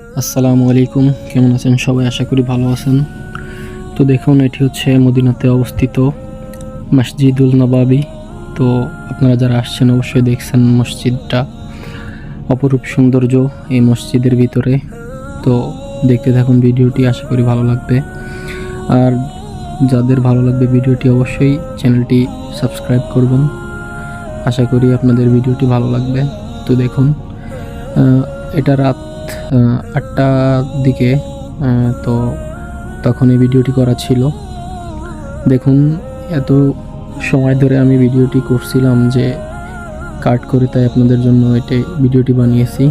আসসালামু আলাইকুম, কেমন আছেন সবাই? আশা করি ভালো আছেন। তো দেখুন, এটি হচ্ছে মদিনাতে অবস্থিত মসজিদুল নবাবী। তো আপনারা যারা আসছেন অবশ্যই দেখছেন মসজিদটা, অপরূপ সৌন্দর্য এই মসজিদের ভিতরে। তো দেখতে থাকুন ভিডিওটি, আশা করি ভালো লাগবে। আর যাদের ভালো লাগবে ভিডিওটি অবশ্যই চ্যানেলটি সাবস্ক্রাইব করবেন। আশা করি আপনাদের ভিডিওটি ভালো লাগবে। তো দেখুন, এটা রাত 8টার দিকে, তো তখন এই ভিডিওটি করা ছিল। দেখুন, এত সময় ধরে আমি ভিডিওটি করছিলাম যে কাট করে, তাই আপনাদের জন্য ভিডিওটি বানিয়েছি।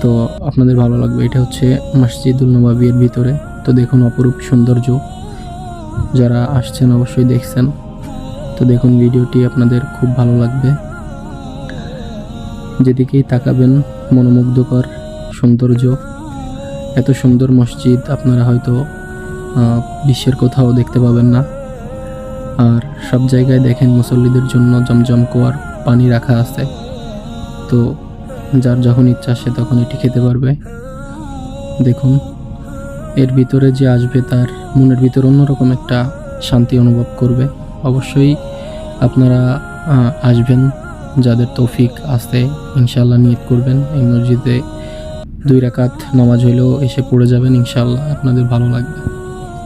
তো আপনাদের ভালো লাগবে। এটা হচ্ছে মসজিদুল নবাবীর ভিতরে। তো দেখুন অপরূপ সৌন্দর্য, যারা আসছেন অবশ্যই দেখছেন। তো দেখুন ভিডিওটি আপনাদের খুব ভালো লাগবে। যেদিকেই তাকাবেন মনোমুগ্ধকর সৌন্দর্য। এত সুন্দর মসজিদ আপনারা হয়তো বিশ্বের কোথাও দেখতে পাবেন না। আর সব জায়গায় দেখেন মুসল্লিদের জন্য জমজম কুয়ার পানি রাখা আছে। তো যার যখন ইচ্ছা সে তখন এটি খেতে পারবে। দেখুন, এর ভিতরে যে আসবে তার মনের ভিতর অন্যরকম একটা শান্তি অনুভব করবে। অবশ্যই আপনারা আসবেন, যাদের তৌফিক আছে ইনশাআল্লাহ নিয়ত করবেন এই মসজিদে 2 রাকাত নামাজ হইলেও এসে পড়ে যাবেন, ইনশাআল্লাহ আপনাদের ভালো লাগবে।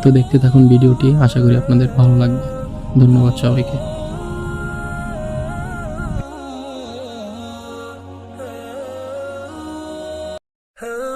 তো দেখতে থাকুন ভিডিওটি, আশা করি আপনাদের ভালো লাগবে। ধন্যবাদ সবাইকে। Oh